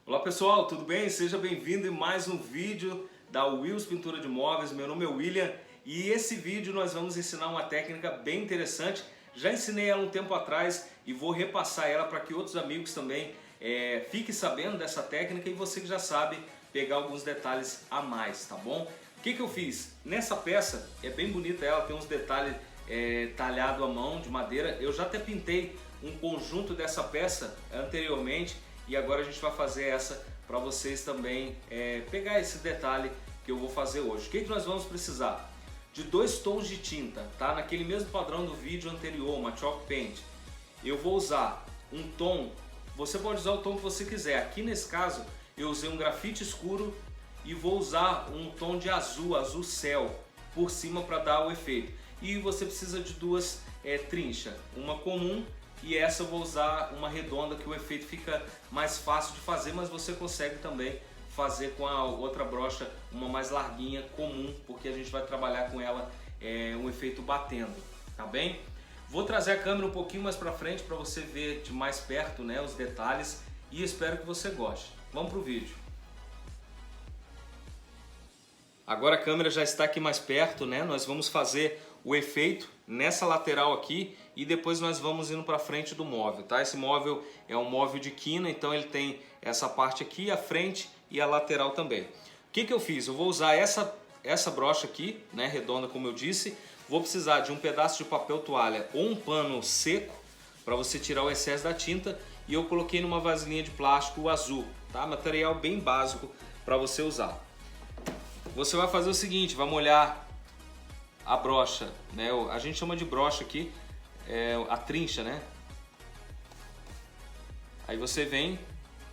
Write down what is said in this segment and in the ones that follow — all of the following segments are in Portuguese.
Olá pessoal, tudo bem? Seja bem-vindo em mais um vídeo da Wills Pintura de Móveis. Meu nome é William e esse vídeo nós vamos ensinar uma técnica bem interessante. Já ensinei ela um tempo atrás e vou repassar ela para que outros amigos também fiquem sabendo dessa técnica e você que já sabe pegar alguns detalhes a mais, tá bom? O que eu fiz? Nessa peça, é bem bonita ela, tem uns detalhes talhados à mão de madeira. Eu já até pintei um conjunto dessa peça anteriormente e agora a gente vai fazer essa para vocês também pegar esse detalhe que eu vou fazer hoje. O que nós vamos precisar? De 2 tons de tinta, tá? Naquele mesmo padrão do vídeo anterior, uma chalk paint. Eu vou usar um tom, você pode usar o tom que você quiser. Aqui nesse caso eu usei um grafite escuro e vou usar um tom de azul, azul céu, por cima para dar o efeito. E você precisa de 2 trinchas, uma comum e essa eu vou usar uma redonda que o efeito fica mais fácil de fazer, mas você consegue também fazer com a outra brocha uma mais larguinha, comum, porque a gente vai trabalhar com ela um efeito batendo, tá bem? Vou trazer a câmera um pouquinho mais para frente para você ver de mais perto, né, os detalhes e espero que você goste. Vamos pro vídeo. Agora a câmera já está aqui mais perto, né? Nós vamos fazer o efeito nessa lateral aqui e depois nós vamos indo para frente do móvel, tá? Esse móvel é um móvel de quina, então ele tem essa parte aqui, a frente e a lateral também. O que eu fiz? Eu vou usar essa brocha aqui, né, redonda como eu disse. Vou precisar de um pedaço de papel toalha ou um pano seco para você tirar o excesso da tinta e eu coloquei numa vasilhinha de plástico azul, tá? Material bem básico para você usar. Você vai fazer o seguinte, vai molhar a brocha, né? A gente chama de brocha aqui, a trincha, né? Aí você vem,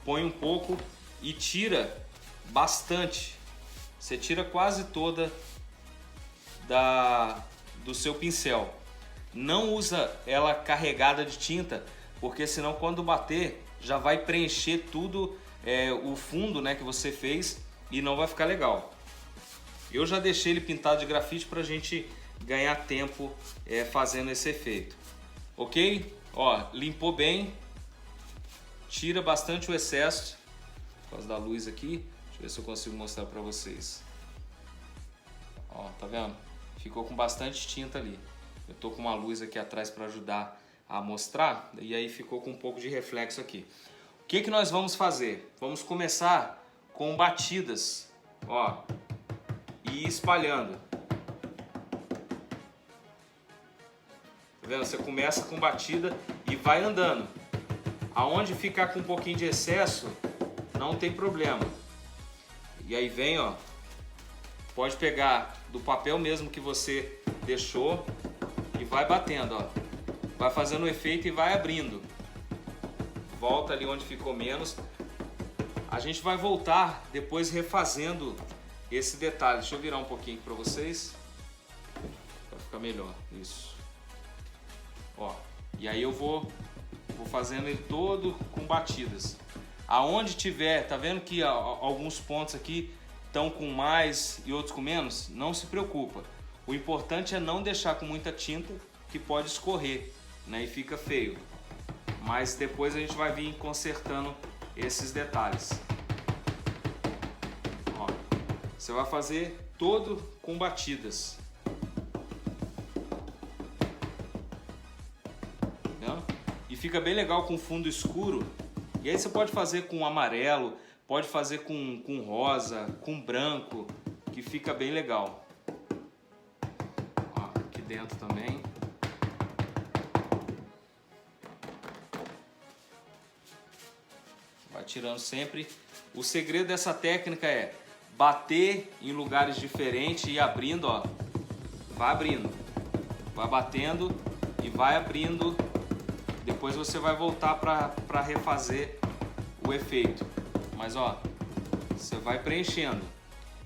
põe um pouco e tira bastante. Você tira quase toda do seu pincel. Não usa ela carregada de tinta, porque senão quando bater já vai preencher tudo o fundo, né, que você fez e não vai ficar legal. Eu já deixei ele pintado de grafite para a gente ganhar tempo fazendo esse efeito. Ok? Ó, limpou bem, tira bastante o excesso, por causa da luz aqui. Deixa eu ver se eu consigo mostrar para vocês. Ó, tá vendo? Ficou com bastante tinta ali. Eu tô com uma luz aqui atrás para ajudar a mostrar e aí ficou com um pouco de reflexo aqui. O que nós vamos fazer? Vamos começar com batidas, ó, e espalhando. Tá vendo? Você começa com batida e vai andando. Aonde ficar com um pouquinho de excesso, não tem problema. E aí vem, ó, pode pegar do papel mesmo que você deixou e vai batendo, ó. Vai fazendo o efeito e vai abrindo. Volta ali onde ficou menos. A gente vai voltar depois refazendo esse detalhe. Deixa eu virar um pouquinho para vocês, para ficar melhor. Isso. Ó, e aí eu vou fazendo ele todo com batidas. Aonde tiver, tá vendo que alguns pontos aqui estão com mais e outros com menos? Não se preocupa. O importante é não deixar com muita tinta, que pode escorrer, né, e fica feio. Mas depois a gente vai vir consertando esses detalhes. Ó, você vai fazer todo com batidas. E fica bem legal com fundo escuro. E aí você pode fazer com amarelo, pode fazer com rosa, com branco, que fica bem legal. Ó, aqui dentro também. Vai tirando sempre. O segredo dessa técnica é bater em lugares diferentes e abrindo, ó. Vai abrindo, vai batendo e vai abrindo. Depois você vai voltar para refazer o efeito. Mas ó, você vai preenchendo.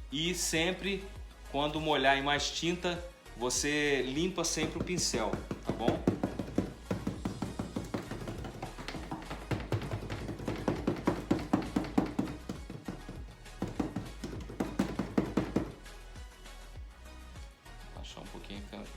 E sempre, quando molhar em mais tinta, você limpa sempre o pincel, tá bom? Vou baixar um pouquinho a câmera.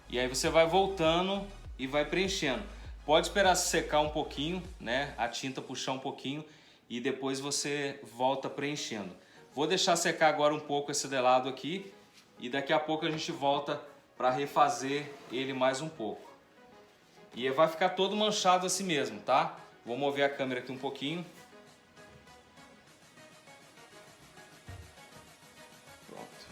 E aí você vai voltando e vai preenchendo. Pode esperar secar um pouquinho, né? A tinta puxar um pouquinho e depois você volta preenchendo. Vou deixar secar agora um pouco esse de lado aqui e daqui a pouco a gente volta para refazer ele mais um pouco. E vai ficar todo manchado assim mesmo, tá? Vou mover a câmera aqui um pouquinho. Pronto.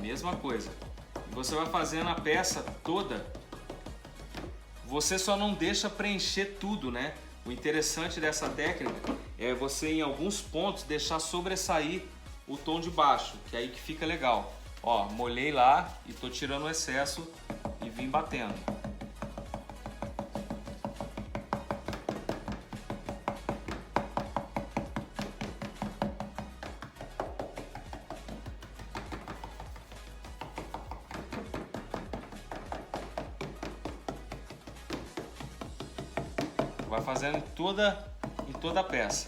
Mesma coisa. Você vai fazendo a peça toda. Você só não deixa preencher tudo, né? O interessante dessa técnica é você em alguns pontos deixar sobressair o tom de baixo, que é aí que fica legal. Ó, molhei lá e tô tirando o excesso e vim batendo. Vai fazendo em toda a peça.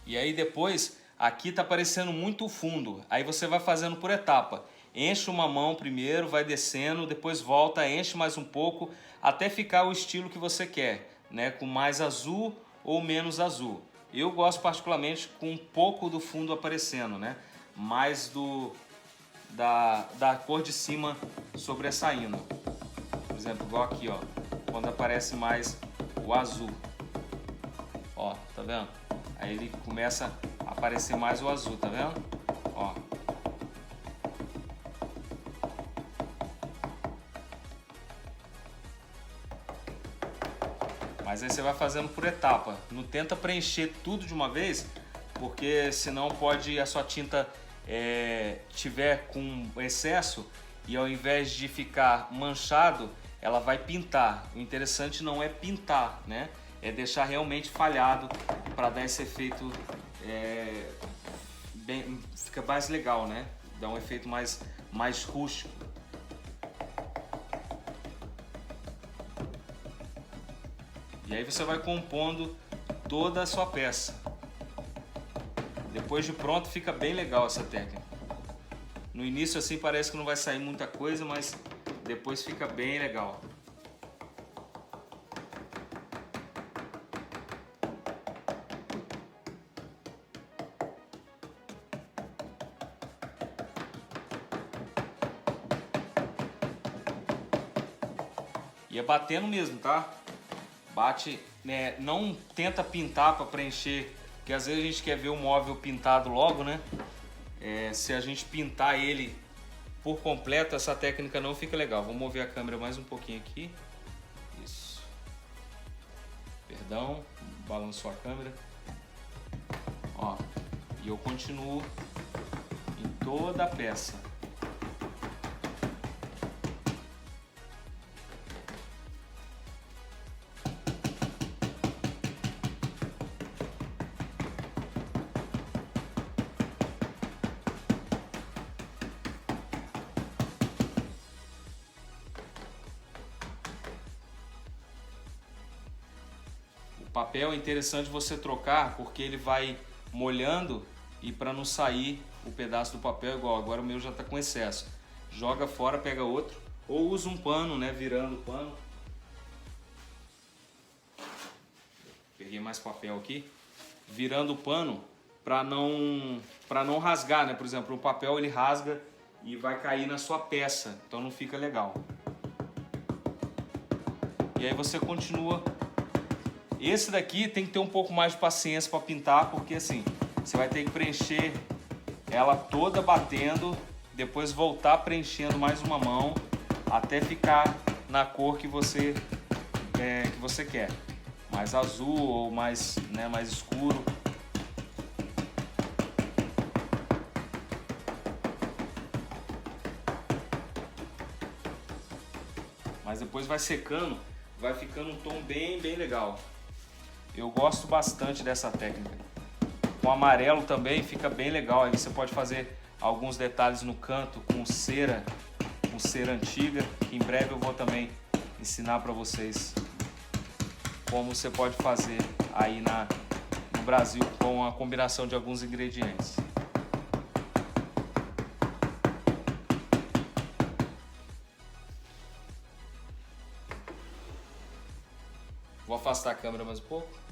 E aí depois, aqui tá aparecendo muito fundo. Aí você vai fazendo por etapa. Enche uma mão primeiro, vai descendo, depois volta, enche mais um pouco, até ficar o estilo que você quer, né? Com mais azul ou menos azul. Eu gosto particularmente com um pouco do fundo aparecendo, né? Mais da cor de cima sobressaindo. Por exemplo, igual aqui, ó, quando aparece mais o azul. Ó, tá vendo? Aí ele começa a aparecer mais o azul, tá vendo? Ó. Mas aí você vai fazendo por etapa. Não tenta preencher tudo de uma vez, porque senão pode a sua tinta tiver com excesso e ao invés de ficar manchado, ela vai pintar. O interessante não é pintar, né? É deixar realmente falhado para dar esse efeito, fica mais legal, né? Dá um efeito mais rústico. E aí você vai compondo toda a sua peça. Depois de pronto fica bem legal essa técnica. No início assim parece que não vai sair muita coisa, mas depois fica bem legal. E é batendo mesmo, tá? Bate, né? Não tenta pintar para preencher, porque às vezes a gente quer ver o móvel pintado logo, né? Se a gente pintar ele por completo, essa técnica não fica legal. Vou mover a câmera mais um pouquinho aqui. Isso. Perdão, balançou a câmera. Ó, e eu continuo em toda a peça. O papel é interessante você trocar porque ele vai molhando e para não sair o pedaço do papel igual. Agora o meu já está com excesso. Joga fora, pega outro ou usa um pano, né? Virando o pano. Peguei mais papel aqui. Virando o pano para não rasgar, né? Por exemplo, o papel ele rasga e vai cair na sua peça, então não fica legal. E aí você continua. Esse daqui tem que ter um pouco mais de paciência para pintar, porque assim, você vai ter que preencher ela toda batendo, depois voltar preenchendo mais uma mão, até ficar na cor que você quer. Mais azul ou mais, né, mais escuro. Mas depois vai secando, vai ficando um tom bem legal. Eu gosto bastante dessa técnica. Com amarelo também fica bem legal. Aí você pode fazer alguns detalhes no canto com cera antiga, que em breve eu vou também ensinar para vocês como você pode fazer aí no Brasil com a combinação de alguns ingredientes. Vou afastar a câmera mais um pouco.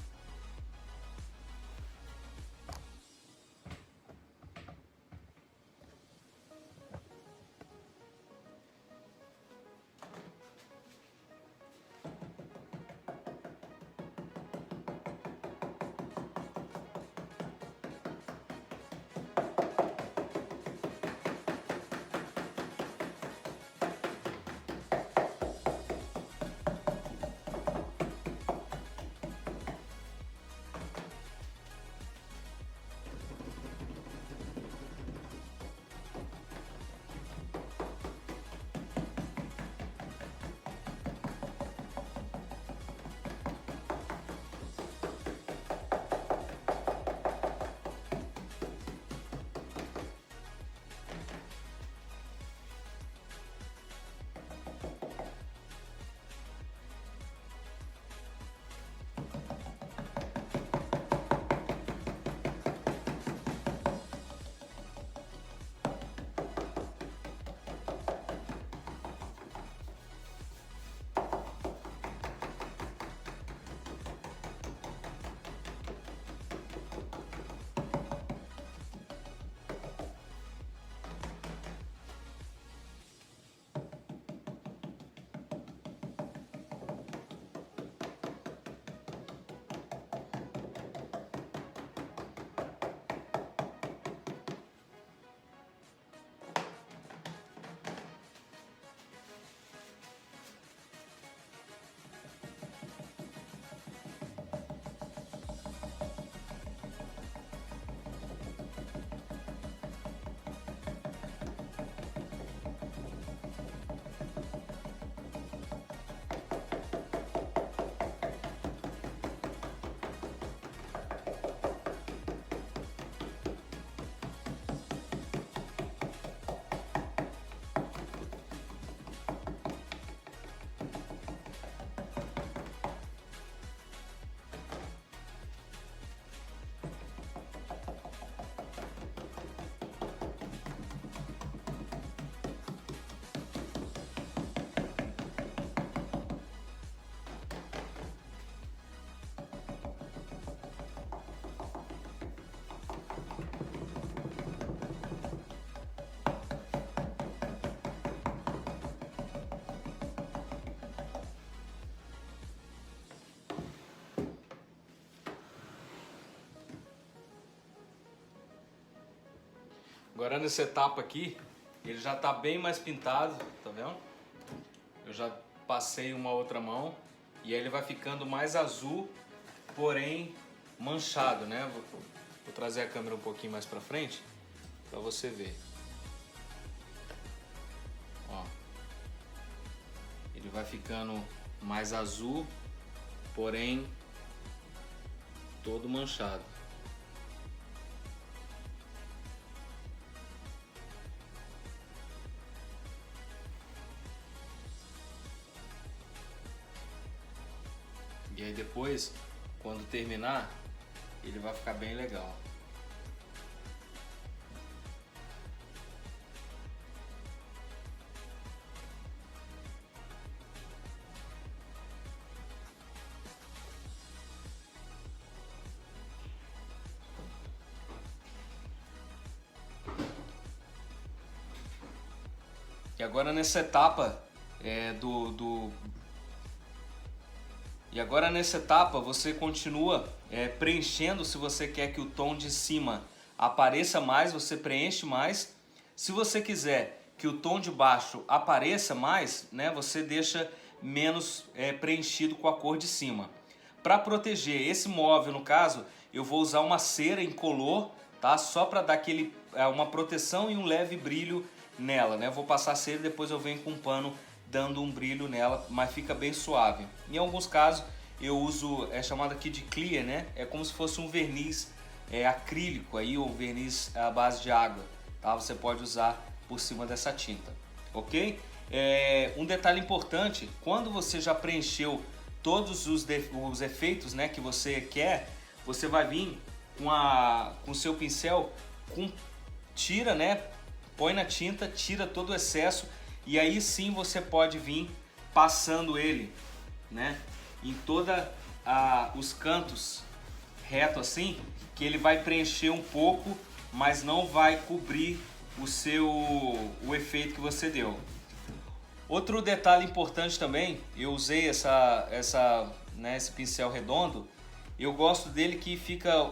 Agora nessa etapa aqui, ele já está bem mais pintado, tá vendo? Eu já passei uma outra mão e aí ele vai ficando mais azul, porém manchado, né? Vou trazer a câmera um pouquinho mais para frente para você ver. Ó, ele vai ficando mais azul, porém todo manchado. E aí depois, quando terminar, ele vai ficar bem legal. E agora nessa etapa E agora nessa etapa você continua preenchendo. Se você quer que o tom de cima apareça mais, você preenche mais. Se você quiser que o tom de baixo apareça mais, né, você deixa menos preenchido com a cor de cima. Para proteger esse móvel, no caso, eu vou usar uma cera incolor, tá? Só para dar uma proteção e um leve brilho nela, né? Vou passar a cera e depois eu venho com um pano dando um brilho nela, mas fica bem suave. Em alguns casos eu uso, chamado aqui de clear, né? É como se fosse um verniz acrílico aí, ou verniz à base de água. tá? Você pode usar por cima dessa tinta, ok? Um detalhe importante, quando você já preencheu todos os efeitos, né, que você quer, você vai vir com o seu pincel, tira, né, põe na tinta, tira todo o excesso e aí sim você pode vir passando ele, né, em toda os cantos reto assim, que ele vai preencher um pouco, mas não vai cobrir o efeito que você deu. Outro detalhe importante também, eu usei esse pincel redondo, eu gosto dele que fica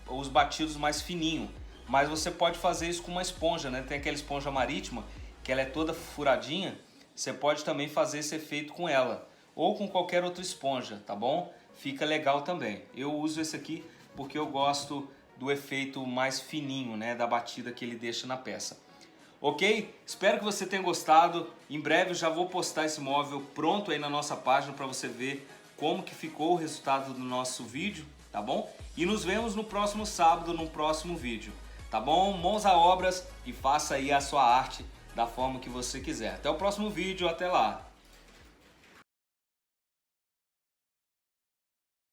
os batidos mais fininho, mas você pode fazer isso com uma esponja, né? Tem aquela esponja marítima, que ela é toda furadinha, você pode também fazer esse efeito com ela, ou com qualquer outra esponja, tá bom? Fica legal também. Eu uso esse aqui porque eu gosto do efeito mais fininho, né? Da batida que ele deixa na peça. Ok? Espero que você tenha gostado. Em breve eu já vou postar esse móvel pronto aí na nossa página para você ver como que ficou o resultado do nosso vídeo, tá bom? E nos vemos no próximo sábado, no próximo vídeo, tá bom? Mãos à obras e faça aí a sua arte da forma que você quiser. Até o próximo vídeo, até lá!